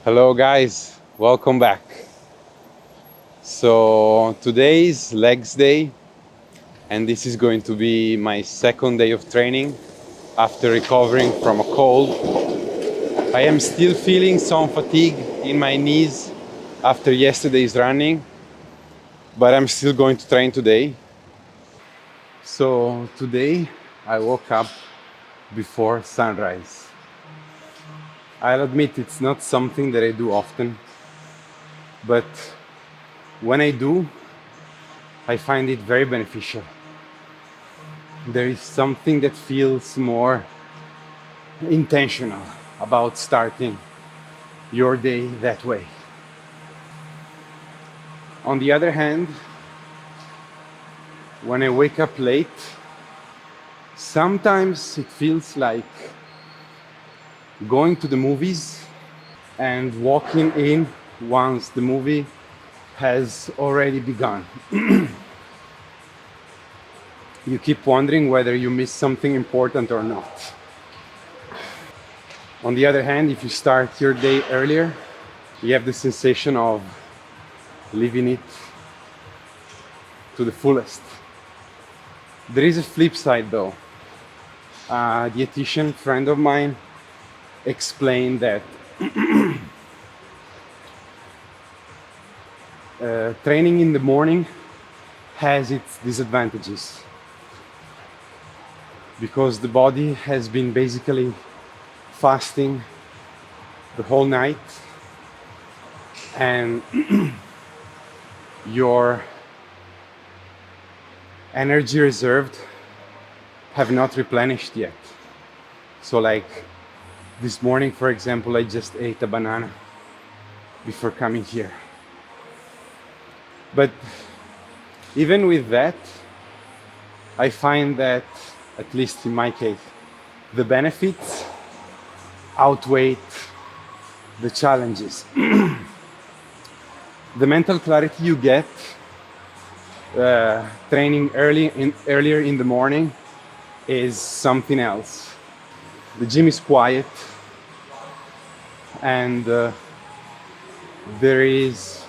Hello guys, welcome back. So today's legs day and this is going to be my second day of training after recovering from a cold. I am still feeling some fatigue in my knees after yesterday's running, but I'm still going to train today. So today I woke up before sunrise. I'll admit it's not something that I do often, but when I do, I find it very beneficial. There is something that feels more intentional about starting your day that way. On the other hand, when I wake up late, sometimes it feels like going to the movies and walking in once the movie has already begun. You keep wondering whether you missed something important or not. On the other hand, if you start your day earlier, you have the sensation of living it to the fullest. There is a flip side though. A dietitian friend of mine explained that training in the morning has its disadvantages because the body has been basically fasting the whole night and your energy reserved have not replenished yet. So like this morning, for example, I just ate a banana before coming here. But even with that, I find that, at least in my case, the benefits outweigh the challenges. The mental clarity you get training earlier in the morning is something else. The gym is quiet and there is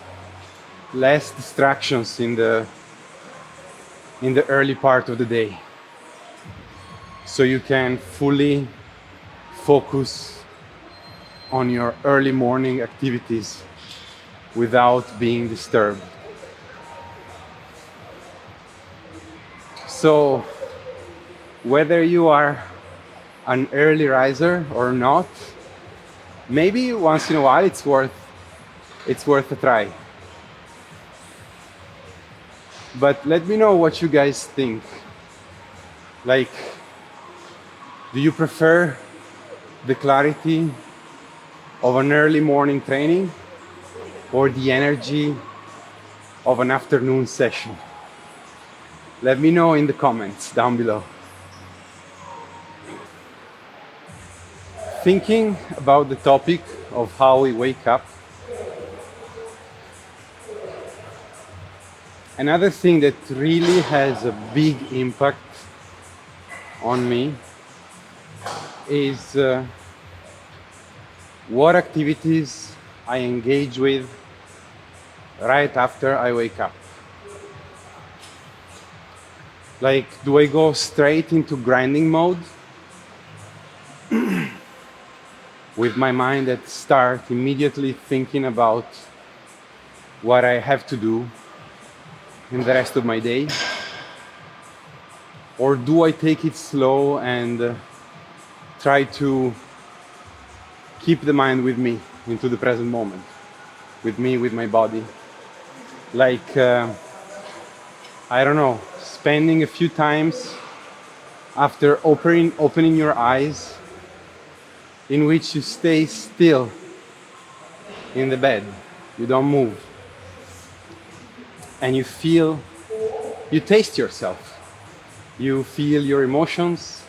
less distractions in the early part of the day, so you can fully focus on your early morning activities without being disturbed. So whether you are an early riser or not, maybe once in a while it's worth a try. But let me know what you guys think. Like, do you prefer the clarity of an early morning training or the energy of an afternoon session? Let me know in the comments down below. Thinking about the topic of how we wake up, another thing that really has a big impact on me is what activities I engage with right after I wake up. Like, do I go straight into grinding mode with my mind that start immediately thinking about what I have to do in the rest of my day? Or do I take it slow and try to keep the mind with me into the present moment, with me, with my body? Like, I don't know, spending a few times after opening your eyes in which you stay still in the bed, you don't move, and you taste yourself, you feel your emotions,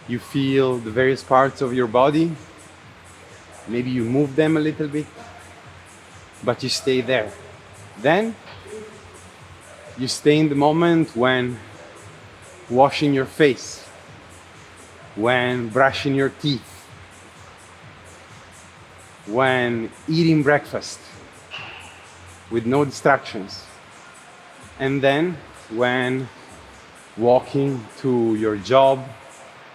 you feel the various parts of your body, maybe you move them a little bit, but you stay there. Then you stay in the moment when washing your face, when brushing your teeth, when eating breakfast with no distractions, and then when walking to your job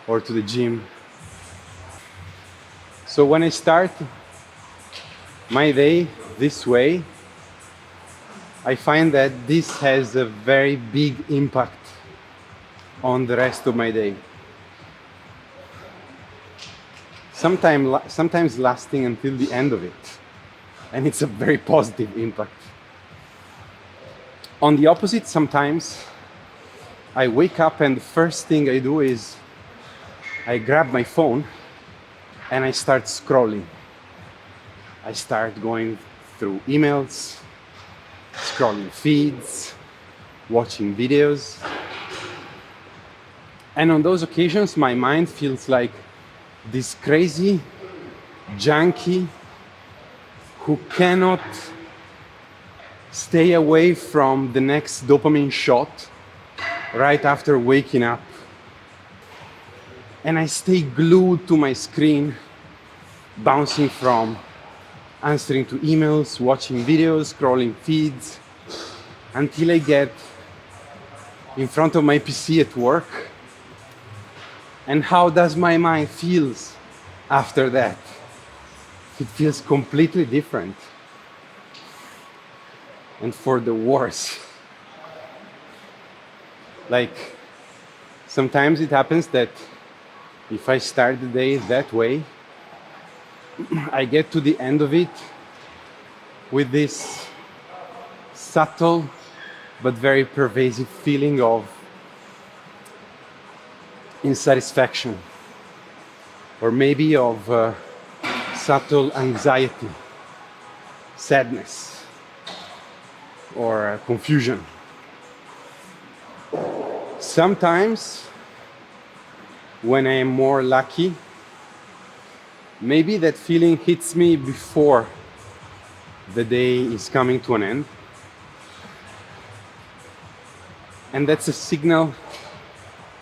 or to the gym. So when I start my day this way, I find that this has a very big impact on the rest of my day. Sometimes lasting until the end of it. And it's a very positive impact. On the opposite, sometimes I wake up and the first thing I do is I grab my phone and I start scrolling. I start going through emails, scrolling feeds, watching videos. And on those occasions, my mind feels like this crazy junkie who cannot stay away from the next dopamine shot right after waking up. And I stay glued to my screen, bouncing from answering to emails, watching videos, scrolling feeds, until I get in front of my PC at work. And how does my mind feels after that? It feels completely different. And for the worse. Like, sometimes it happens that if I start the day that way, I get to the end of it with this subtle but very pervasive feeling of insatisfaction, or maybe of subtle anxiety, sadness, or confusion. Sometimes, when I am more lucky, maybe that feeling hits me before the day is coming to an end. And that's a signal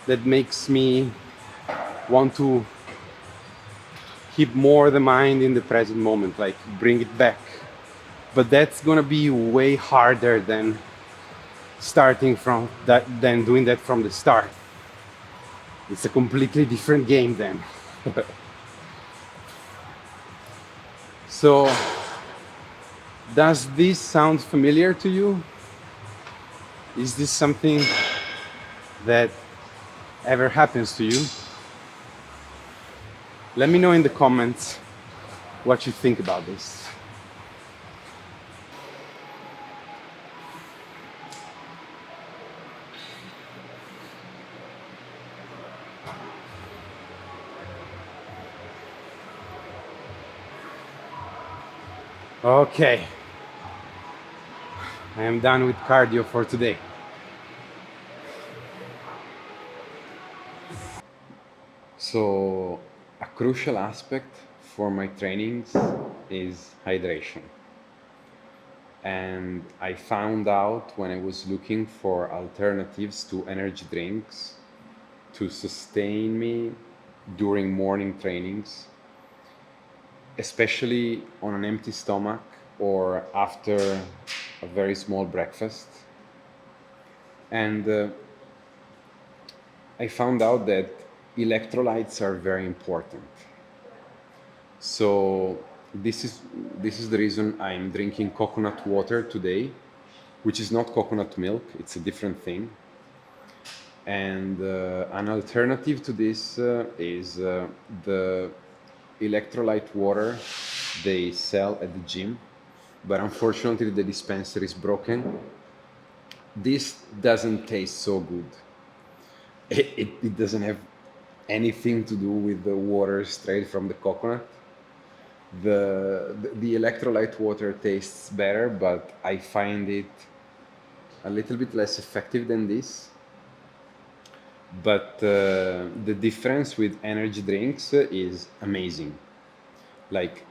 that makes me want to keep more the mind in the present moment, like bring it back. But that's gonna be way harder than starting from that, than doing that from the start. It's a completely different game then. So, does this sound familiar to you? Is this something that ever happens to you? Let me know in the comments what you think about this. Okay, I am done with cardio for today. So, a crucial aspect for my trainings is hydration. And I found out when I was looking for alternatives to energy drinks to sustain me during morning trainings, especially on an empty stomach or after a very small breakfast. And I found out that electrolytes are very important. So this is the reason I'm drinking coconut water today, which is not coconut milk, it's a different thing. And an alternative to this is the electrolyte water they sell at the gym, but unfortunately the dispenser is broken. This doesn't taste so good. It doesn't have anything to do with the water straight from the coconut. The electrolyte water tastes better, but I find it a little bit less effective than this. But the difference with energy drinks is amazing. Like,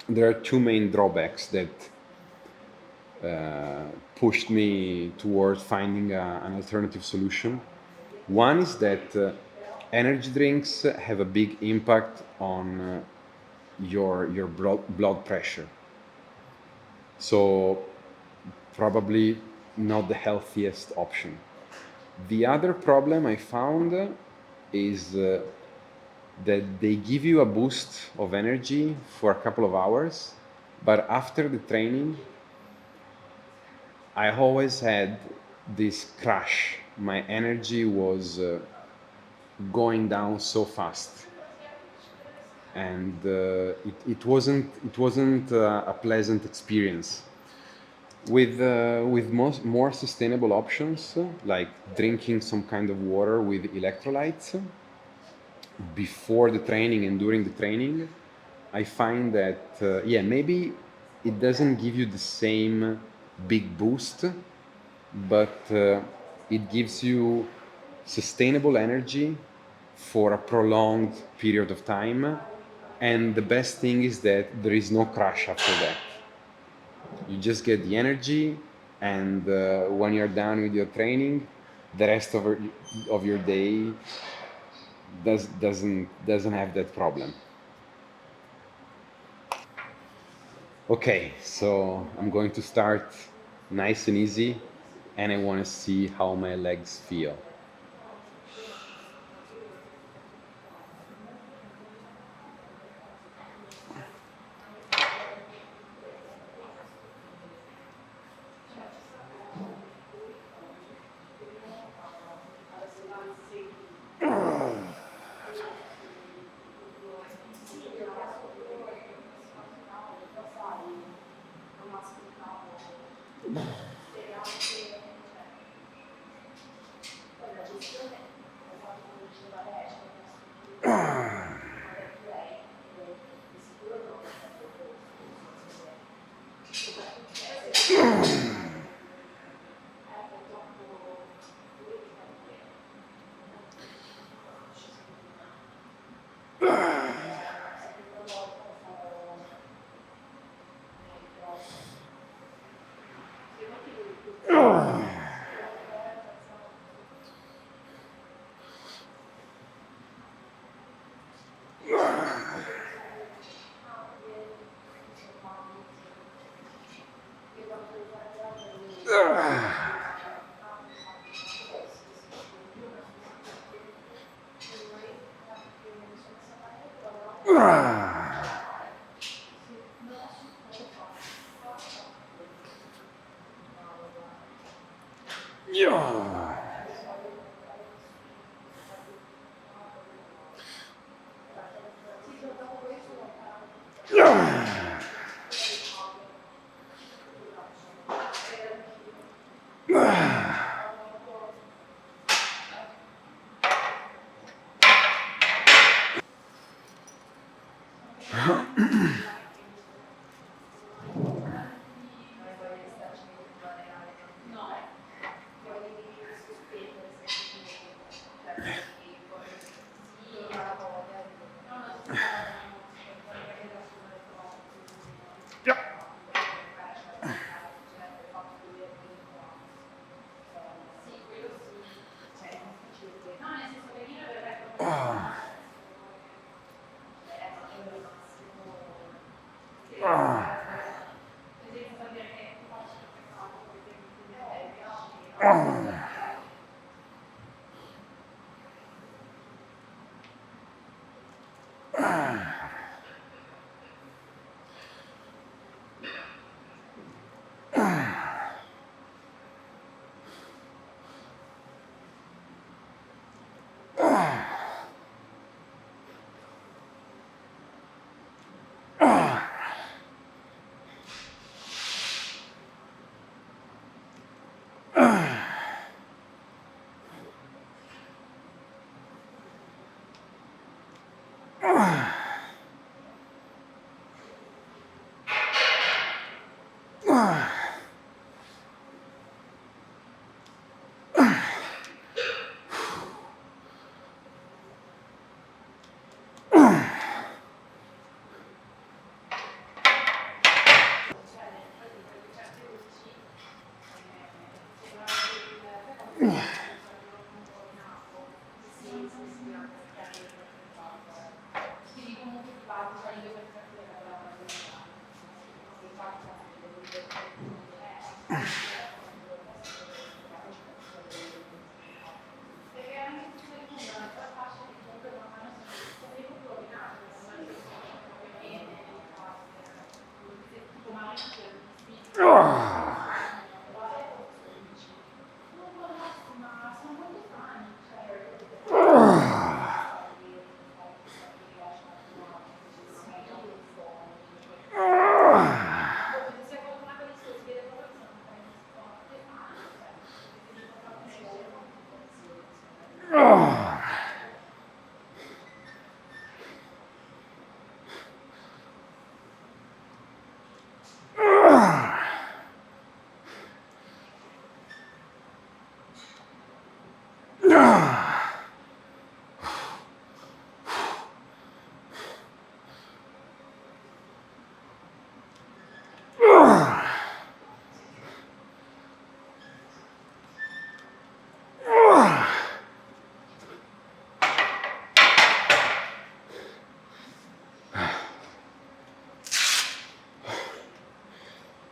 there are two main drawbacks that pushed me towards finding an alternative solution. One is that energy drinks have a big impact on your blood pressure. So probably not the healthiest option. The other problem I found is that they give you a boost of energy for a couple of hours, but after the training, I always had this crash. My energy was going down so fast, and it wasn't a pleasant experience. With more sustainable options, like drinking some kind of water with electrolytes before the training and during the training, I find that yeah, maybe it doesn't give you the same big boost, but it gives you sustainable energy for a prolonged period of time. And the best thing is that there is no crash after that. You just get the energy, and when you're done with your training, the rest of your day doesn't have that problem. Okay, so I'm going to start nice and easy, and I want to see how my legs feel.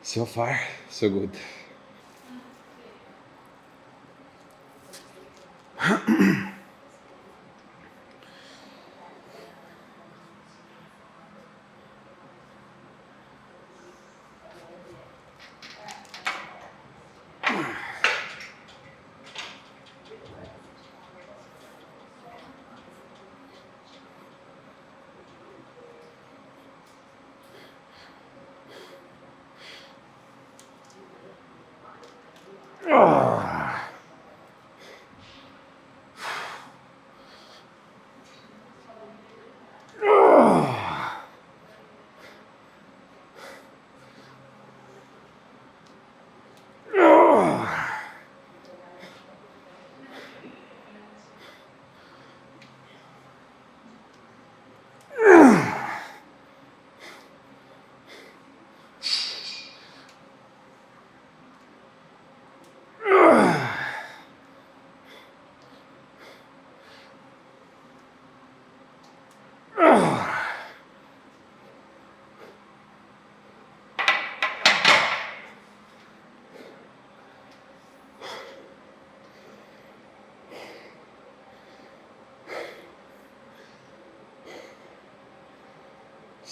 So far, so good.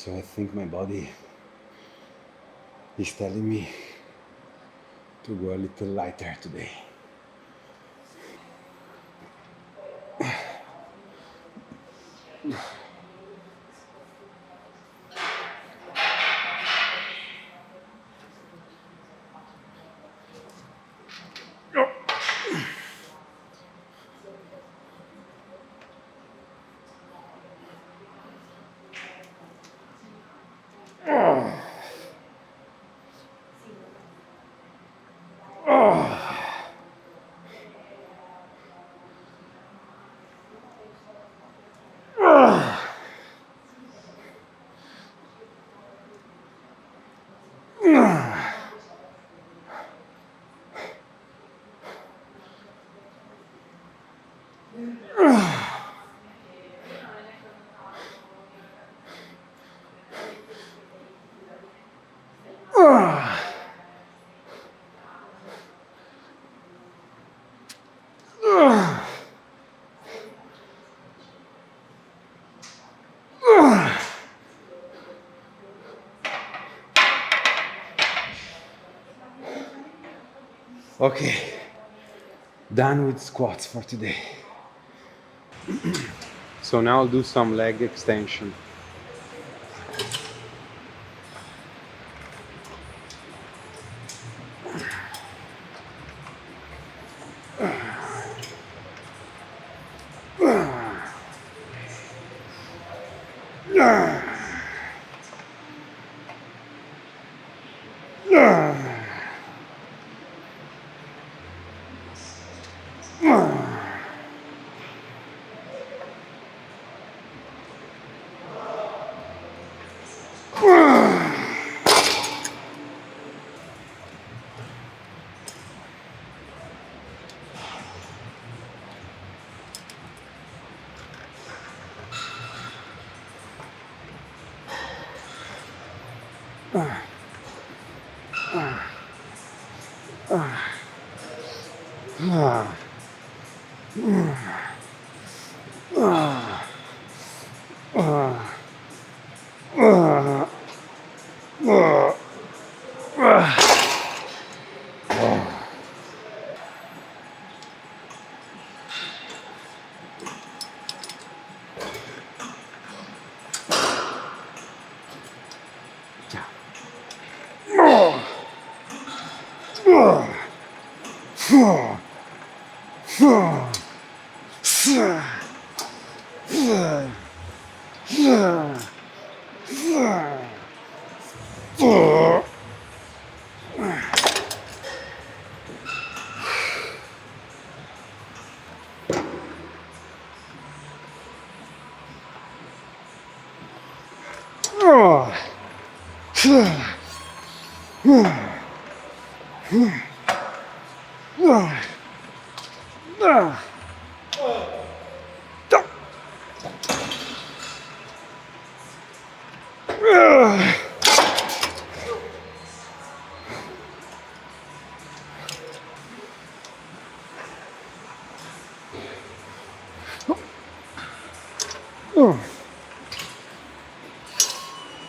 So I think my body is telling me to go a little lighter today. Okay, done with squats for today. So now I'll do some leg extension.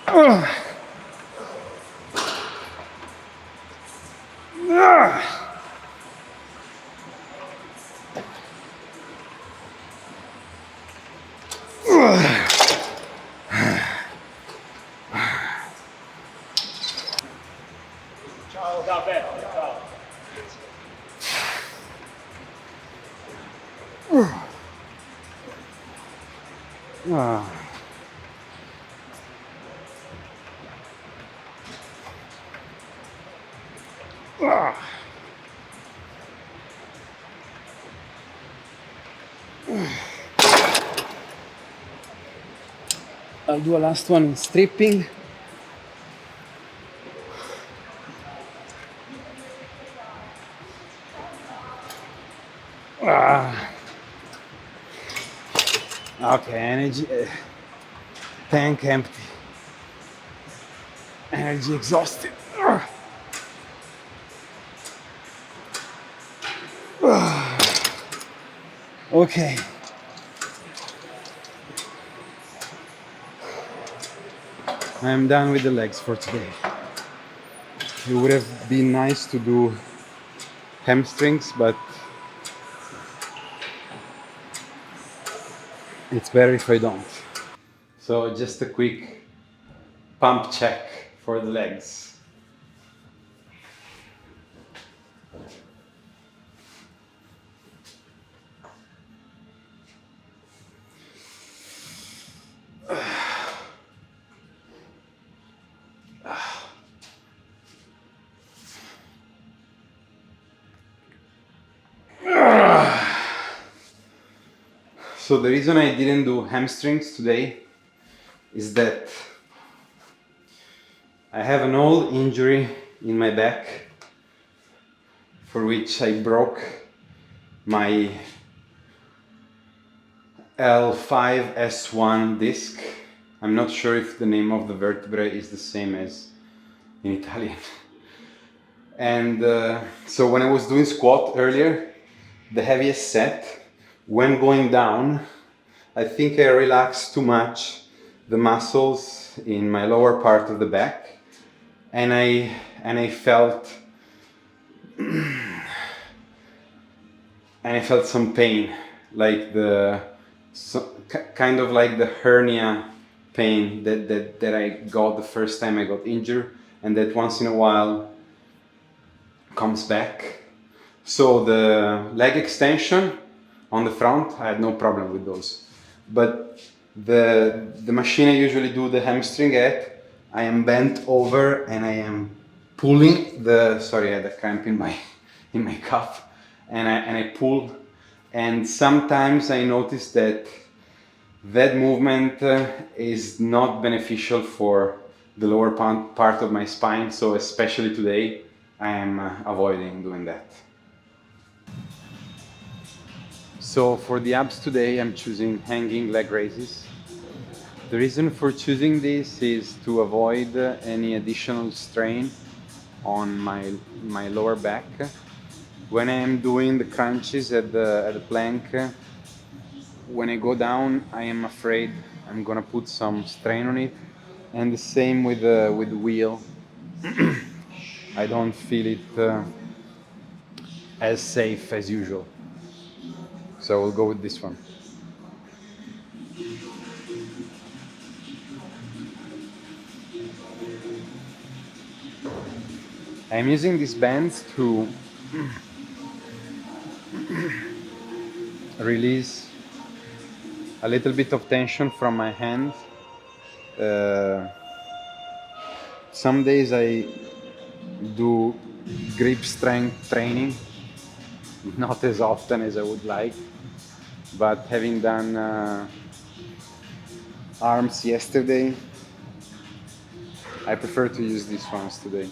Ciao Davvero, ciao. Ah. I'll do a last one in stripping. Okay, energy tank empty. Energy exhausted. Okay. I'm done with the legs for today. It would have been nice to do hamstrings, but it's better if I don't. So just a quick pump check for the legs. So the reason I didn't do hamstrings today is that I have an old injury in my back for which I broke my L5S1 disc. I'm not sure if the name of the vertebrae is the same as in Italian. And so when I was doing squat earlier, the heaviest set, when going down, I think I relaxed too much the muscles in my lower part of the back, and I felt some pain, like kind of like the hernia pain that I got the first time I got injured, and that once in a while comes back. So the leg extension on the front, I had no problem with those. But the machine I usually do the hamstring at, I am bent over and I am pulling sorry, I had a cramp in my cuff, and I pull, and sometimes I notice that movement is not beneficial for the lower part of my spine, so especially today I am avoiding doing that. So for the abs today, I'm choosing hanging leg raises. The reason for choosing this is to avoid any additional strain on my lower back. When I am doing the crunches at the plank, when I go down, I am afraid I'm gonna put some strain on it, and the same with the wheel. I don't feel it as safe as usual. So we'll go with this one. I'm using these bands to release a little bit of tension from my hand. Some days I do grip strength training, not as often as I would like, but having done arms yesterday, I prefer to use these ones today.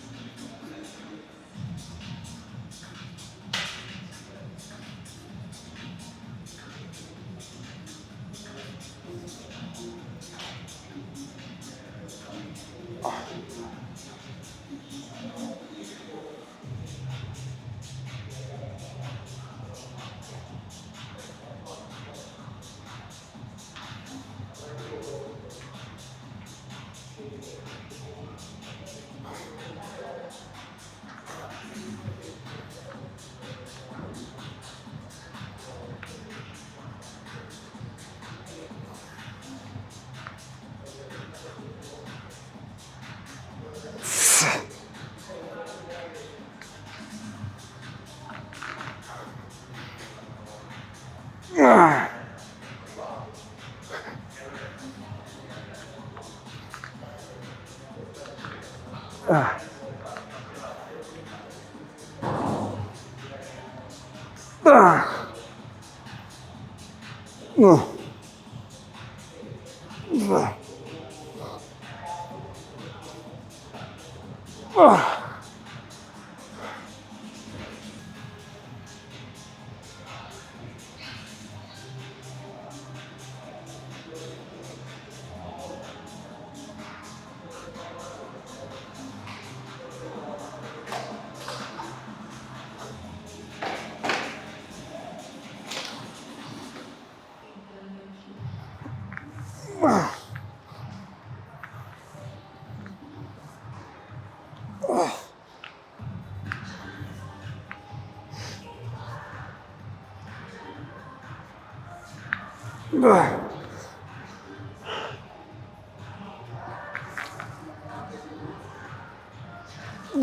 Ah. Ah. No. Ah. Ah. Ah.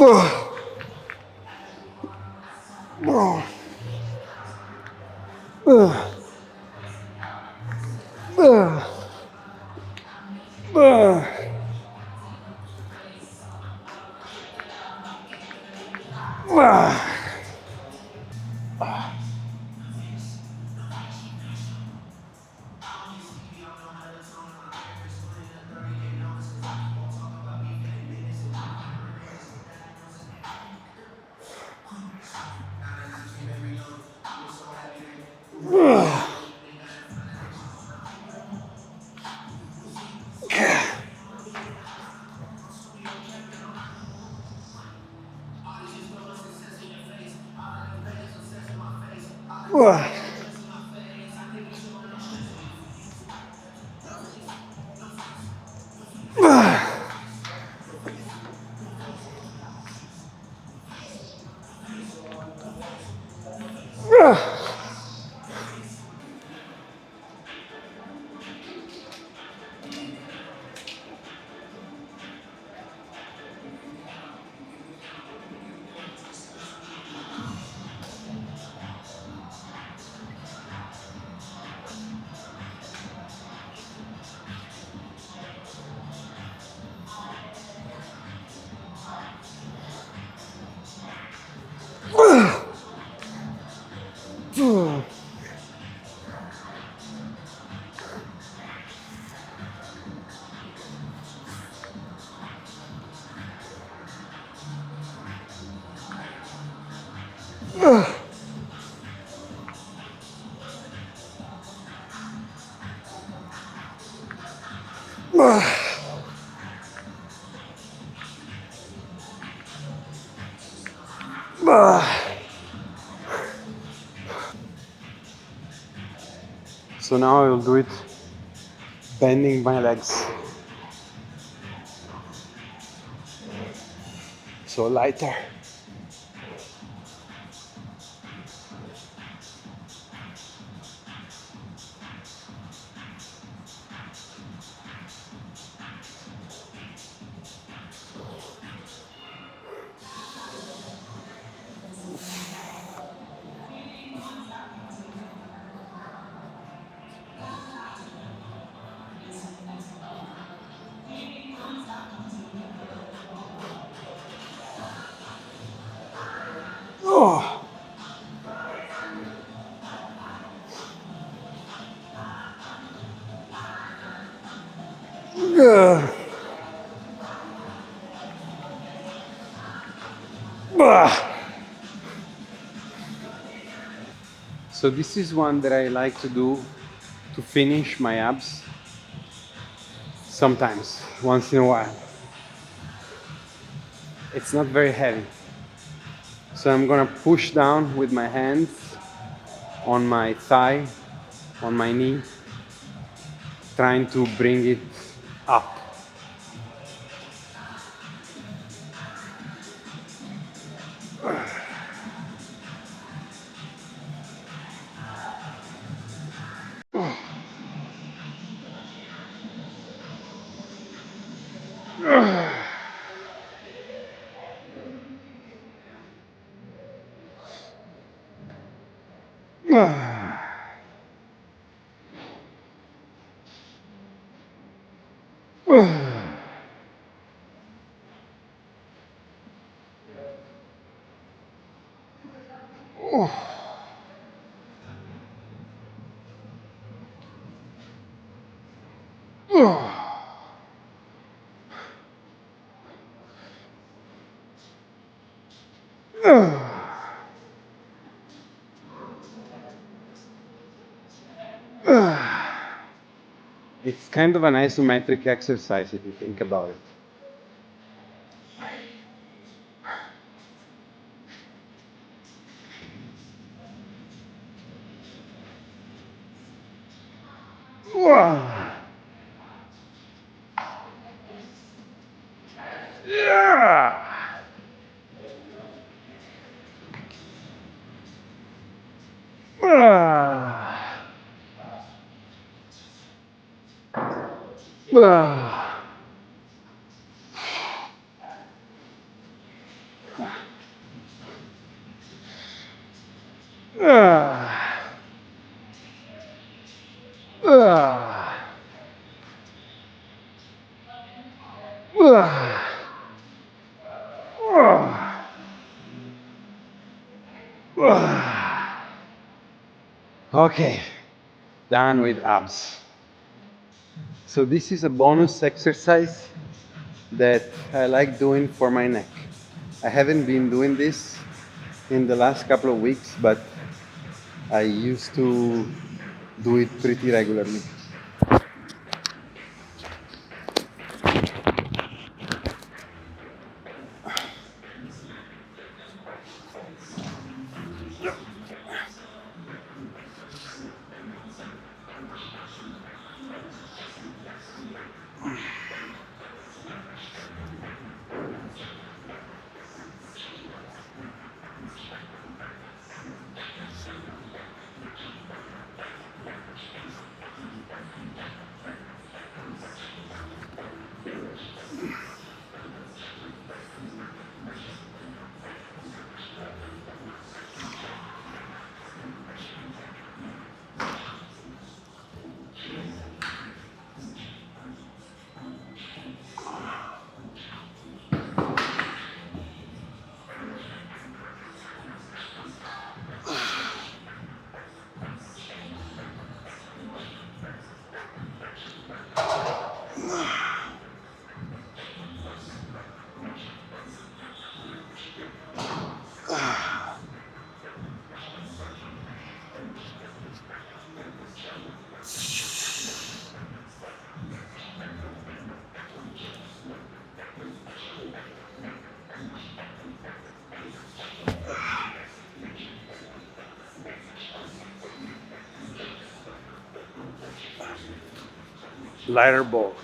Ah. Ah. Ah. Ah. Ah. Ah. Ah. So now I will do it bending my legs. So lighter. Oh. Yeah. So this is one that I like to do to finish my abs sometimes, once in a while. It's not very heavy. So I'm gonna push down with my hands on my thigh, on my knee, trying to bring it up. It's kind of an isometric exercise if you think about it. Okay, done with abs. So this is a bonus exercise that I like doing for my neck. I haven't been doing this in the last couple of weeks, but I used to do it pretty regularly. Lighter ball.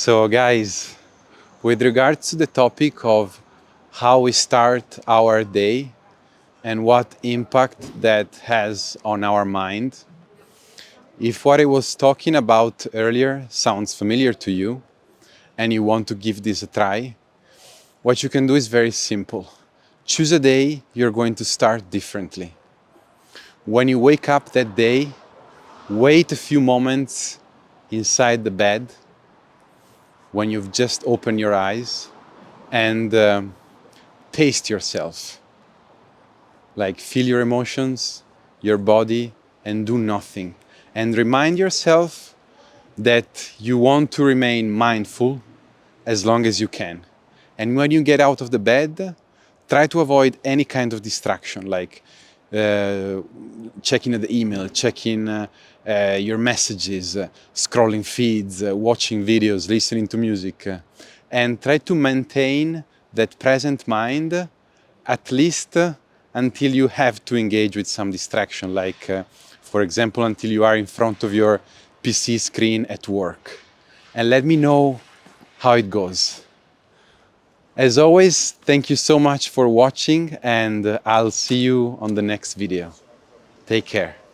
So guys, with regards to the topic of how we start our day and what impact that has on our mind, if what I was talking about earlier sounds familiar to you and you want to give this a try, what you can do is very simple. choose a day you're going to start differently. When you wake up that day, wait a few moments inside the bed when you've just opened your eyes and taste yourself. Like feel your emotions, your body, and do nothing. And remind yourself that you want to remain mindful as long as you can. And when you get out of the bed, try to avoid any kind of distraction, like checking the email, checking your messages, scrolling feeds, watching videos, listening to music, and try to maintain that present mind at least until you have to engage with some distraction, like for example, until you are in front of your PC screen at work. And let me know how it goes. As always, thank you so much for watching, and I'll see you on the next video. Take care.